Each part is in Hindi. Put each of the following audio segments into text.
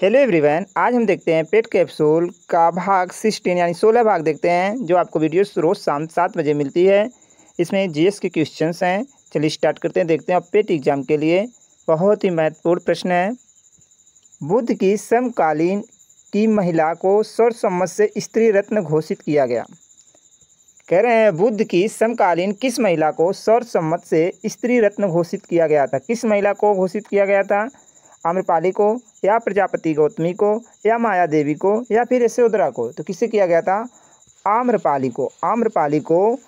हेलो एवरीवन, आज हम देखते हैं पेट कैप्सूल का भाग 16 यानी 16 भाग देखते हैं, जो आपको वीडियो रोज़ शाम 7 बजे मिलती है। इसमें जीएस के क्वेश्चंस हैं। चलिए स्टार्ट करते हैं, देखते हैं। अब पेट एग्जाम के लिए बहुत ही महत्वपूर्ण प्रश्न है। बुद्ध की समकालीन की महिला को सर्वसम्मत से स्त्री रत्न घोषित किया गया। कह रहे हैं बुद्ध की समकालीन किस महिला को सर्वसम्मत से स्त्री रत्न घोषित किया गया था। किस महिला को घोषित किया गया था? आम्रपाली को, या प्रजापति गौतमी को, या माया देवी को, या फिर यशोधरा को। तो किसे किया गया था? आम्रपाली को। आम्रपाली को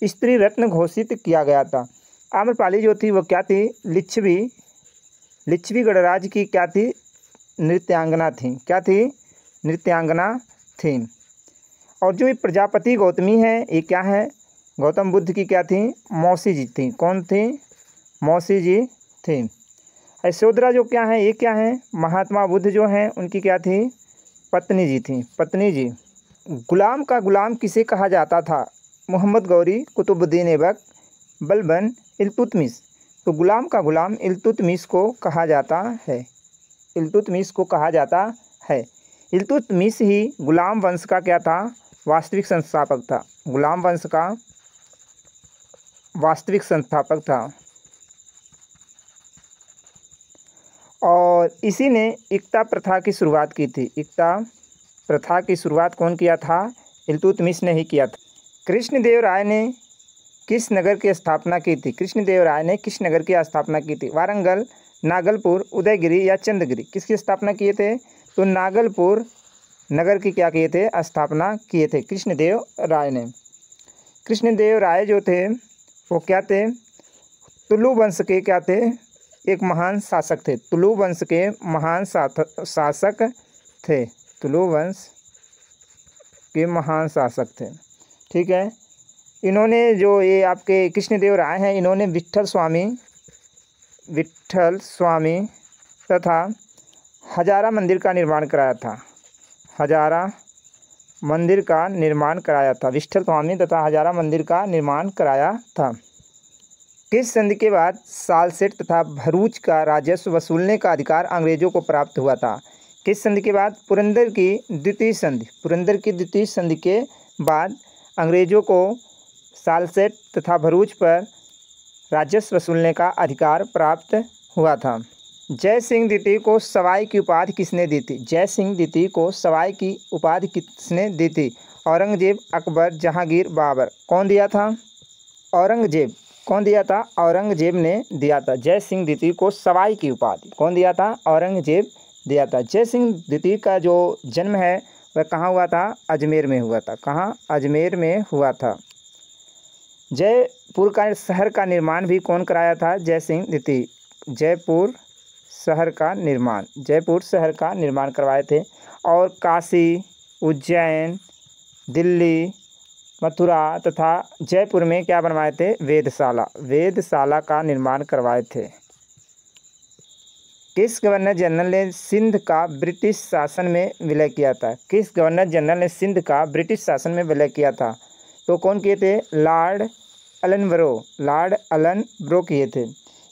स्त्री रत्न घोषित किया गया था। आम्रपाली जो थी वो क्या थी? लिच्छवी गणराज्य की क्या थी? नृत्यांगना थी। क्या थी? नृत्यांगना थी। और जो ये प्रजापति गौतमी है, ये क्या है? गौतम बुद्ध की क्या थी? मौसी जी थी। कौन थी? मौसी जी थी। यशोधरा जो क्या है, ये क्या है? महात्मा बुद्ध जो हैं उनकी क्या थी? पत्नी जी थी। पत्नी जी। गुलाम का गुलाम किसे कहा जाता था? मोहम्मद गौरी, कुतुबुद्दीन ऐबक, बलबन, इल्तुतमिश। तो गुलाम का गुलाम इल्तुतमिश को कहा जाता है। इल्तुतमिश को कहा जाता है। इल्तुतमिश ही गुलाम वंश का क्या था? वास्तविक संस्थापक था। गुलाम वंश का वास्तविक संस्थापक था। और इसी ने इक्ता प्रथा की शुरुआत की थी। इक्ता प्रथा की शुरुआत कौन किया था? इल्तुतमिश ने ही किया था। कृष्णदेवराय ने किस नगर की स्थापना की थी? कृष्णदेवराय ने किस नगर की स्थापना की थी? वारंगल, नागलपुर, उदयगिरी या चंद्रगिरी? किसकी स्थापना किए थे? तो नागलपुर नगर की क्या किए थे? स्थापना किए थे कृष्णदेव राय ने। कृष्णदेव राय जो थे वो क्या थे? तुलु वंश के क्या थे? एक महान शासक थे। तुलु वंश के महान शासक थे। तुलु वंश के महान शासक थे। ठीक है। इन्होंने जो ये आपके कृष्णदेव राय हैं, इन्होंने विट्ठल स्वामी तथा हजारा मंदिर का निर्माण कराया था। हजारा मंदिर का निर्माण कराया था। विट्ठल स्वामी तथा हजारा मंदिर का निर्माण कराया था। किस संधि के बाद सालसेट तथा भरूच का राजस्व वसूलने का अधिकार अंग्रेजों को प्राप्त हुआ था? किस संधि के बाद? पुरंदर की द्वितीय संधि। पुरंदर की द्वितीय संधि के बाद अंग्रेजों को सालसेट तथा भरूच पर राजस्व वसूलने का अधिकार प्राप्त हुआ था। जय सिंह द्वितीय को सवाई की उपाधि किसने दी थी? जय सिंह द्वितीय को सवाई की उपाधि किसने दी थी? औरंगजेब, अकबर, जहांगीर, बाबर। कौन दिया था? औरंगजेब। कौन दिया था? औरंगजेब ने दिया था जय सिंह द्वितीय को सवाई की उपाधि। कौन दिया था? औरंगजेब दिया था। जय सिंह द्वितीय का जो जन्म है वह कहाँ हुआ था? अजमेर में हुआ था। कहाँ? अजमेर में हुआ था। जयपुर का शहर का निर्माण भी कौन कराया था? जय सिंह द्वितीय। जयपुर शहर का निर्माण करवाए थे। और काशी, उज्जैन, दिल्ली, मथुरा तथा जयपुर में क्या बनवाए थे? वेधशाला का निर्माण करवाए थे। किस गवर्नर जनरल ने सिंध का ब्रिटिश शासन में विलय किया था? किस गवर्नर जनरल ने सिंध का ब्रिटिश शासन में विलय किया था? तो कौन किए थे? लॉर्ड एलनब्रो किए थे।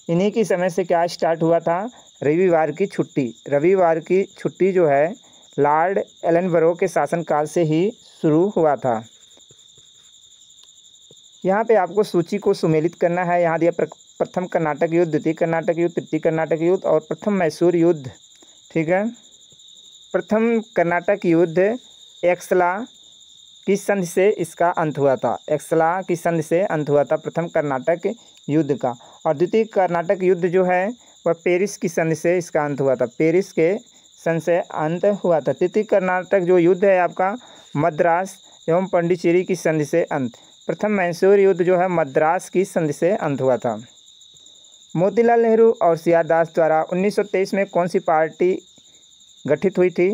इन्हीं की समय से क्या स्टार्ट हुआ था? रविवार की छुट्टी जो है लॉर्ड एलनब्रो के शासनकाल से ही शुरू हुआ था। यहाँ पे आपको सूची को सुमेलित करना है। यहाँ दिया प्रथम कर्नाटक युद्ध, द्वितीय कर्नाटक युद्ध, तृतीय कर्नाटक युद्ध और प्रथम मैसूर युद्ध। ठीक है। प्रथम कर्नाटक युद्ध एक्सला की संधि से इसका अंत हुआ था। एक्सला की संधि से अंत हुआ था प्रथम कर्नाटक युद्ध का। और द्वितीय कर्नाटक युद्ध जो है वह पेरिस की संधि से इसका अंत हुआ था। पेरिस के संधि से अंत हुआ था। तृतीय कर्नाटक जो युद्ध है आपका मद्रास एवं पांडिचेरी की संधि से अंत। प्रथम मैसूर युद्ध जो है मद्रास की संधि से अंत हुआ था। मोतीलाल नेहरू और सी.आर. दास द्वारा 1923 में कौन सी पार्टी गठित हुई थी?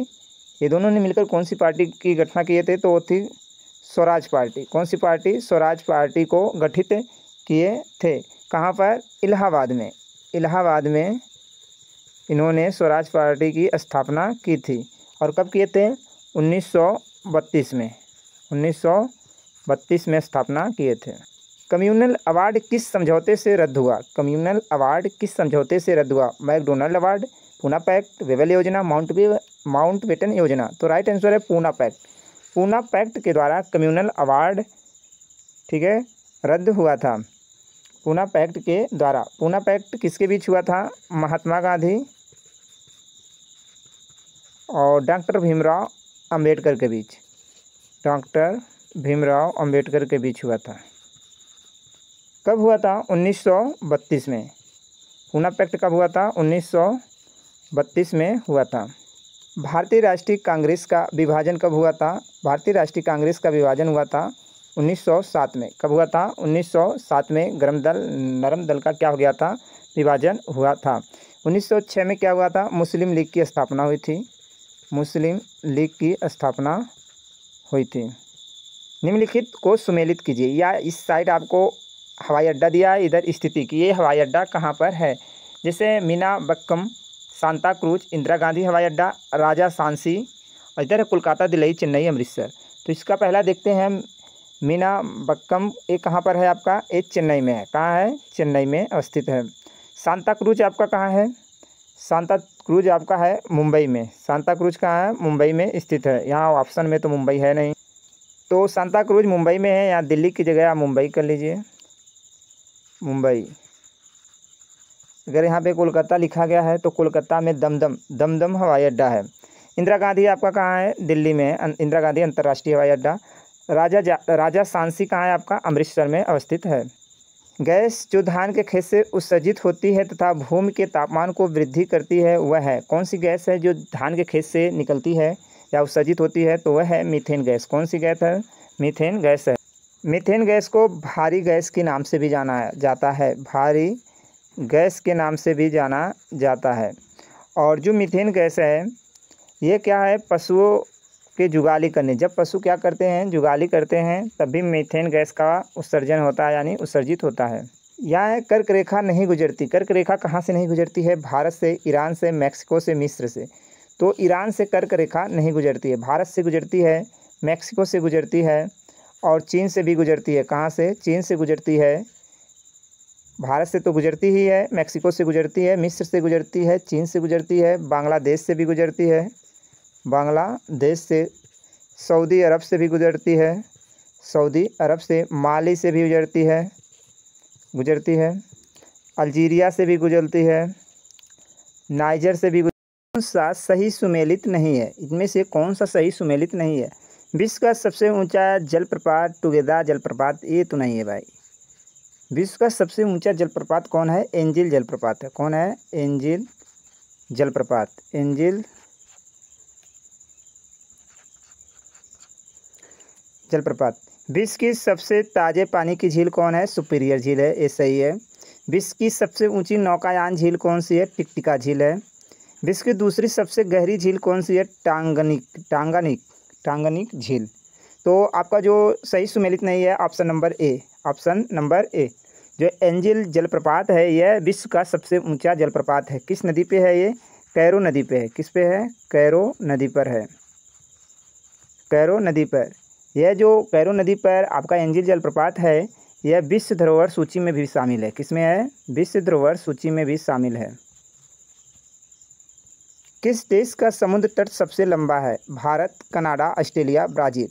ये दोनों ने मिलकर कौन सी पार्टी की घटना किए थे? तो वो थी स्वराज पार्टी। कौन सी पार्टी? स्वराज पार्टी को गठित किए थे। कहाँ पर? इलाहाबाद में। इलाहाबाद में इन्होंने स्वराज पार्टी की स्थापना की थी। और कब किए थे? 1932 में। 1932 में स्थापना किए थे। कम्युनल अवार्ड किस समझौते से रद्द हुआ? कम्युनल अवार्ड किस समझौते से रद्द हुआ? MacDonald award, Poona pact, Wavell योजना, माउंटबेटन योजना। तो राइट आंसर है पूना पैक्ट। पूना पैक्ट के द्वारा कम्युनल अवार्ड, ठीक है, रद्द हुआ था। पूना पैक्ट के द्वारा, पूना पैक्ट किसके बीच हुआ था? महात्मा गांधी और डॉक्टर भीमराव अंबेडकर के बीच, डॉक्टर भीमराव अंबेडकर के बीच हुआ था। कब हुआ था? 1932 में। पूना पैक्ट कब हुआ था? 1932 में हुआ था। भारतीय राष्ट्रीय कांग्रेस का विभाजन कब हुआ था? भारतीय राष्ट्रीय कांग्रेस का विभाजन हुआ था 1907 में। कब हुआ था? 1907 में। गरम दल नरम दल का क्या हो गया था? विभाजन हुआ था। 1906 में क्या हुआ था? मुस्लिम लीग की स्थापना हुई थी। मुस्लिम लीग की स्थापना हुई थी। निम्नलिखित को सुमेलित कीजिए। या इस साइड आपको हवाई अड्डा दिया है, इधर स्थिति की, ये हवाई अड्डा कहाँ पर है? जैसे मीना बक्कम, सांता क्रूज, इंदिरा गांधी हवाई अड्डा, राजा सांसी, और इधर है कोलकाता, दिल्ली, चेन्नई, अमृतसर। तो इसका पहला देखते हैं मीना बक्कम, ये कहाँ पर है आपका? ये चेन्नई में है। कहाँ है? चेन्नई में अवस्थित है। सांता क्रूज आपका कहाँ है? सांता क्रूज आपका है मुंबई में। सांता क्रूज कहाँ है? मुंबई में स्थित है। यहाँ ऑप्शन में तो मुंबई है नहीं, तो सांता क्रूज मुंबई में है। यहाँ दिल्ली की जगह आप मुंबई कर लीजिए, मुंबई। अगर यहाँ पे कोलकाता लिखा गया है तो कोलकाता में दमदम हवाई अड्डा है। इंदिरा गांधी आपका कहाँ है? दिल्ली में है, इंदिरा गांधी अंतर्राष्ट्रीय हवाई अड्डा। राजा सांसी कहाँ है आपका? अमृतसर में अवस्थित है। गैस जो धान के खेत से उत्सर्जित होती है तथा भूमि के तापमान को वृद्धि करती है, वह है कौन सी गैस है जो धान के खेत से निकलती है या उत्सर्जित होती है? तो वह है मीथेन गैस। कौन सी गैस है? मीथेन गैस है। मीथेन गैस को भारी गैस के नाम से भी जाना जाता है, भारी गैस के नाम से भी जाना जाता है। और जो मीथेन गैस है ये क्या है? पशुओं के जुगाली करने, जब पशु क्या करते हैं? जुगाली करते हैं, तब भी मीथेन गैस का उत्सर्जन होता है, यानी उत्सर्जित होता है। यहाँ कर्क रेखा नहीं गुजरती। कर्क रेखा कहाँ से नहीं गुजरती है? भारत से, ईरान से, मैक्सिको से, मिस्र से। तो ईरान से कर्क रेखा नहीं गुजरती है, भारत से गुजरती है, मैक्सिको से गुजरती है और चीन से भी गुजरती है। कहाँ से? चीन से गुजरती है। भारत से तो गुजरती ही है, मैक्सिको से गुजरती है, मिस्र से गुजरती है, चीन से गुजरती है, बांग्लादेश से भी गुजरती है, बांग्लादेश से, सऊदी अरब से भी गुजरती है, सऊदी अरब से, माली से भी गुजरती है, अल्जीरिया से भी गुजरती है, नाइजर से भी। कौन सा सही सुमेलित नहीं है? इनमें से कौन सा सही सुमेलित नहीं है? विश्व का सबसे ऊंचा जलप्रपात टुगेदा जलप्रपात, ये तो नहीं है भाई। विश्व का सबसे ऊंचा जलप्रपात कौन है? एंजिल जलप्रपात है। कौन है? एंजिल जलप्रपात। एंजिल जलप्रपात। विश्व की सबसे ताज़े पानी की झील कौन है? सुपीरियर झील है, ये सही है। विश्व की सबसे ऊंची नौकायान झील कौन सी है? टिकटिका झील है। विश्व की दूसरी सबसे गहरी झील कौन सी है? टांगनिक झील। तो आपका जो सही सुमेलित नहीं है option number A, option number A. जो एंजिल जलप्रपात है यह विश्व का सबसे ऊंचा जलप्रपात है। किस नदी पे है ये? कैरो नदी पे है। किस पे है? कैरो नदी पर है, कैरो नदी पर। यह जो कैरो नदी पर आपका एंजिल जलप्रपात है यह विश्व धरोहर सूची में भी शामिल है। किसमें है? विश्व धरोहर सूची में भी शामिल है। किस देश का समुद्र तट सबसे लंबा है? Bharat, Canada, Australia, Brazil.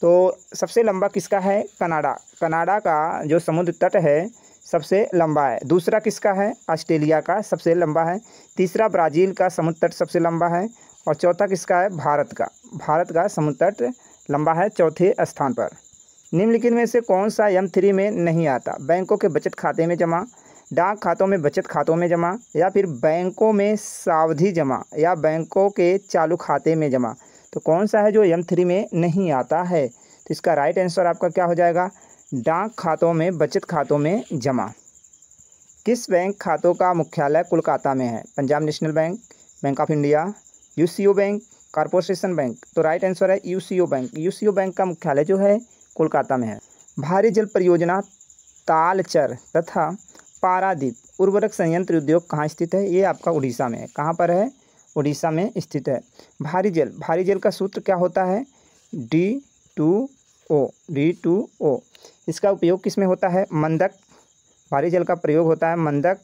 तो सबसे लंबा किसका है? कनाडा। कनाडा का जो समुद्र तट है सबसे लंबा है। दूसरा किसका है? ऑस्ट्रेलिया का सबसे लंबा है। तीसरा ब्राज़ील का समुद्र तट सबसे लंबा है। और चौथा किसका है? भारत का। भारत का समुद्र तट लंबा है चौथे स्थान पर। निम्नलिखित में से कौन सा M3 में नहीं आता? बैंकों के बचत खाते में जमा, डाक खातों में बचत खातों में जमा, या फिर बैंकों में सावधि जमा, या बैंकों के चालू खाते में जमा। तो कौन सा है जो M3 में नहीं आता है? तो इसका राइट आंसर आपका क्या हो जाएगा? डाक खातों में बचत खातों में जमा। किस बैंक खातों का मुख्यालय कोलकाता में है? Punjab national bank, bank of India, UCO bank, corporation bank. तो राइट आंसर है UCO बैंक। UCO बैंक का मुख्यालय जो है कोलकाता में है। भारी जल परियोजना तालचर तथा पारादीप उर्वरक संयंत्र उद्योग कहाँ स्थित है? ये आपका उड़ीसा में है। कहाँ पर है? उड़ीसा में स्थित है। भारी जल का सूत्र क्या होता है? D2O। इसका उपयोग किस में होता है? मंदक। भारी जल का प्रयोग होता है मंदक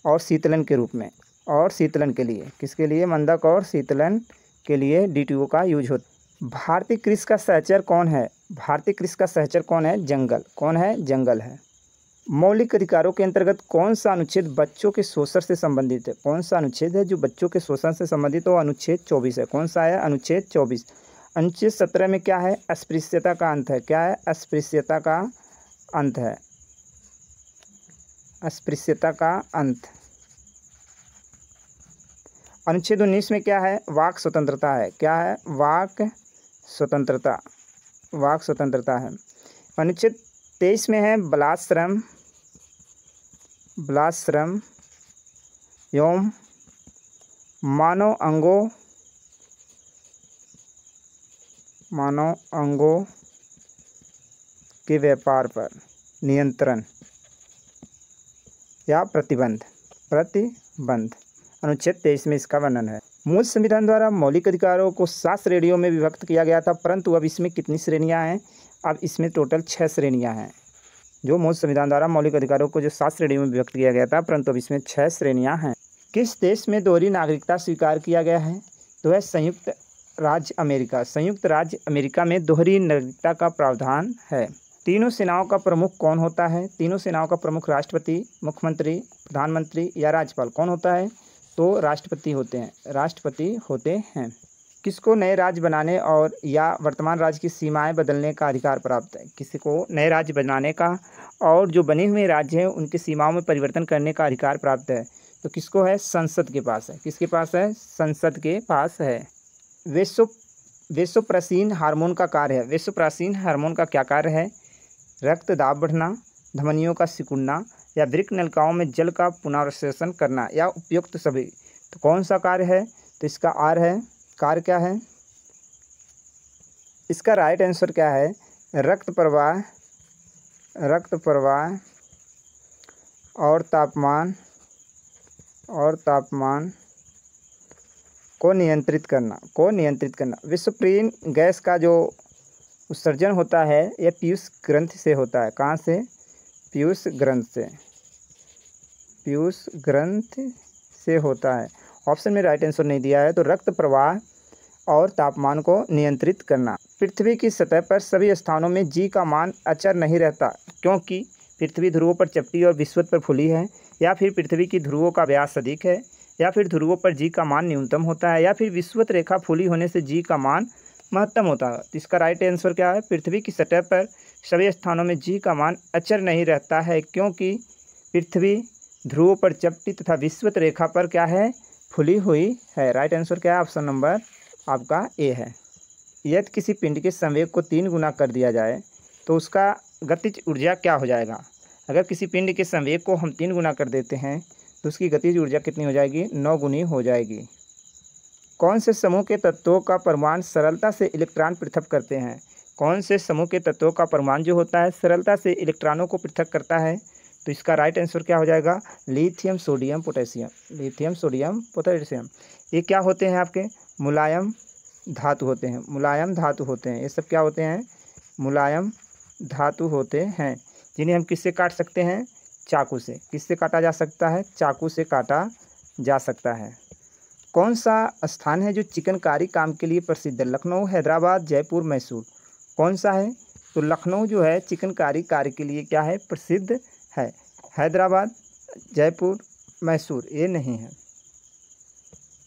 और शीतलन के रूप में। और शीतलन के लिए, किसके लिए, मंदक और शीतलन के लिए DTO का यूज होता। भारतीय कृषि का सहचर कौन है, भारतीय कृषि का सहचर कौन है, जंगल, कौन है, जंगल है। मौलिक अधिकारों के अंतर्गत कौन सा अनुच्छेद बच्चों के शोषण से संबंधित है, कौन सा अनुच्छेद है जो बच्चों के शोषण से संबंधित हो, अनुच्छेद 24 है। कौन सा है, अनुच्छेद 24। अनुच्छेद 17 में क्या है, अस्पृश्यता का अंत है, क्या है, अस्पृश्यता का अंत है, अस्पृश्यता का अंत। अनुच्छेद 19 में क्या है, वाक स्वतंत्रता है, क्या है, वाक स्वतंत्रता, वाक स्वतंत्रता है। अनुच्छेद 23 में है बलात्श्रम, बलात्श्रम एवं मानव अंगों के व्यापार पर नियंत्रण या प्रतिबंध, प्रतिबंध। अनुच्छेद 23 में इसका वर्णन है। मूल संविधान द्वारा मौलिक अधिकारों को 7 श्रेणियों में विभक्त किया गया था, परंतु अब इसमें कितनी श्रेणियां हैं, अब इसमें टोटल 6 श्रेणियां हैं। जो मूल संविधान द्वारा मौलिक अधिकारों को जो 7 श्रेणियों में विभक्त किया गया था, परंतु अब इसमें 6 श्रेणियां हैं। किस देश में दोहरी नागरिकता स्वीकार किया गया है, तो है संयुक्त राज्य अमेरिका। संयुक्त राज्य अमेरिका में दोहरी नागरिकता का प्रावधान है। तीनों सेनाओं का प्रमुख कौन होता है, तीनों सेनाओं का प्रमुख राष्ट्रपति, मुख्यमंत्री, प्रधानमंत्री या राज्यपाल कौन होता है, तो राष्ट्रपति होते हैं, राष्ट्रपति होते हैं। किसको नए राज्य बनाने और या वर्तमान राज्य की सीमाएं बदलने का अधिकार प्राप्त है, किसी को नए राज्य बनाने का और जो बने हुए राज्य हैं उनकी सीमाओं में परिवर्तन करने का अधिकार प्राप्त है, तो किसको है, संसद के पास है, किसके पास है, संसद के पास है। वेसोप्रेसिन हार्मोन का कार्य है, वेसोप्रेसिन हार्मोन का क्या कार्य है, रक्त दाब बढ़ना, धमनियों का सिकुड़ना या वृक्क नलिकाओं में जल का पुनर्संचरण करना या उपयुक्त सभी। तो कौन सा कार्य है, तो इसका आर है, कार्य क्या है, इसका राइट आंसर क्या है, रक्त प्रवाह, रक्त प्रवाह और तापमान को नियंत्रित करना, को नियंत्रित करना। विषप्रिय गैस का जो उत्सर्जन होता है यह पीयूष ग्रंथि से होता है, कहाँ से, पीयूष ग्रंथ से, पीयूष ग्रंथि से होता है। ऑप्शन में राइट आंसर नहीं दिया है, तो रक्त प्रवाह और तापमान को नियंत्रित करना। पृथ्वी की सतह पर सभी स्थानों में जी का मान अचर नहीं रहता, क्योंकि पृथ्वी ध्रुवों पर चपटी और विषुवत पर फुली है, या फिर पृथ्वी की ध्रुवों का व्यास अधिक है, या फिर ध्रुवों पर जी का मान न्यूनतम होता है, या फिर विषुवत रेखा फुली होने से जी का मान महत्तम होता है। तो इसका राइट आंसर क्या है, पृथ्वी की सतह पर सभी स्थानों में जी का मान अचर नहीं रहता है, क्योंकि पृथ्वी ध्रुवों पर चपटी तथा विषुवत रेखा पर क्या है, फुली हुई है। राइट आंसर क्या है, ऑप्शन नंबर आपका ए है। यदि किसी पिंड के संवेग को 3 गुना कर दिया जाए तो उसका गतिज ऊर्जा क्या हो जाएगा। अगर किसी पिंड के संवेग को हम 3 गुना कर देते हैं तो उसकी गतिज ऊर्जा कितनी हो जाएगी, 9 गुनी हो जाएगी। कौन से समूह के तत्वों का परमाणु सरलता से इलेक्ट्रॉन पृथक करते हैं, कौन से समूह के तत्वों का परमाणु जो होता है सरलता से इलेक्ट्रॉनों को पृथक करता है, तो इसका राइट आंसर क्या हो जाएगा, lithium sodium potassium, lithium sodium potassium. ये क्या होते हैं, आपके मुलायम धातु होते हैं, मुलायम धातु होते हैं। ये सब क्या होते हैं, मुलायम धातु होते हैं, जिन्हें हम किससे काट सकते हैं, चाकू से। किससे काटा जा सकता है, चाकू से काटा जा सकता है। कौन सा स्थान है जो चिकनकारी काम के लिए प्रसिद्ध है, लखनऊ, हैदराबाद, जयपुर, मैसूर। कौन सा है, तो लखनऊ जो है चिकनकारी कार्य के लिए क्या है, प्रसिद्ध है। हैदराबाद, जयपुर, मैसूर ये नहीं है।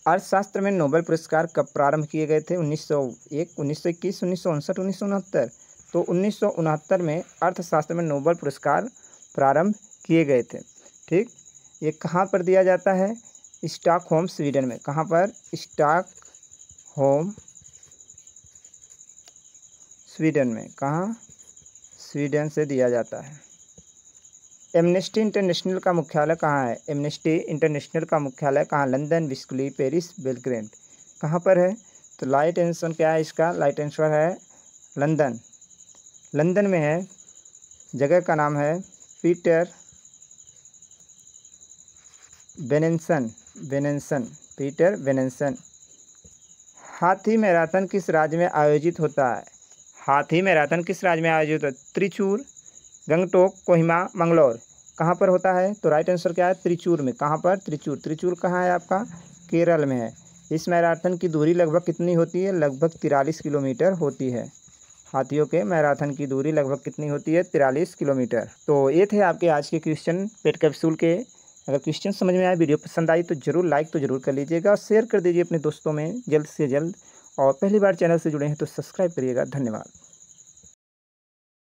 अर्थशास्त्र में नोबेल पुरस्कार कब प्रारंभ किए गए थे, 1901, 1921, 1959, 1969। तो 1969 में अर्थशास्त्र में नोबेल पुरस्कार प्रारंभ किए गए थे। ठीक, ये कहाँ पर दिया जाता है, स्टॉकहोम, स्वीडन में। कहाँ पर, स्टॉकहोम, स्वीडन में। कहाँ, स्वीडन से दिया जाता है। एमनेस्टी इंटरनेशनल का मुख्यालय कहाँ है, एमनेस्टी इंटरनेशनल का मुख्यालय कहाँ, लंदन, बिस्कुली, पेरिस, बेलग्रेड। कहाँ पर है, तो राइट आंसर क्या है इसका, राइट आंसर है लंदन, लंदन में है। जगह का नाम है पीटर वेनेंसन, वेनेंसन, पीटर वेनेंसन। हाथी मैराथन किस राज्य में आयोजित होता है, हाथी मैराथन किस राज्य में आयोजित होता है, त्रिचूर, गंगटोक, कोहिमा, मंगलौर। कहाँ पर होता है? तो राइट आंसर क्या है? त्रिचूर में। कहाँ पर? त्रिचूर। त्रिचूर कहाँ है आपका? केरल में है। इस मैराथन की दूरी लगभग कितनी होती है? लगभग 43 किलोमीटर होती है। हाथियों के मैराथन की दूरी लगभग कितनी होती है? 43 किलोमीटर। तो ये थे आपके आज के क्वेश्चन पेट कैप्सूल के। अगर क्वेश्चन समझ में आए, वीडियो पसंद आई तो ज़रूर लाइक तो ज़रूर कर लीजिएगा और शेयर कर दीजिए अपने दोस्तों में जल्द से जल्द। और पहली बार चैनल से जुड़े हैं तो सब्सक्राइब करिएगा। धन्यवाद।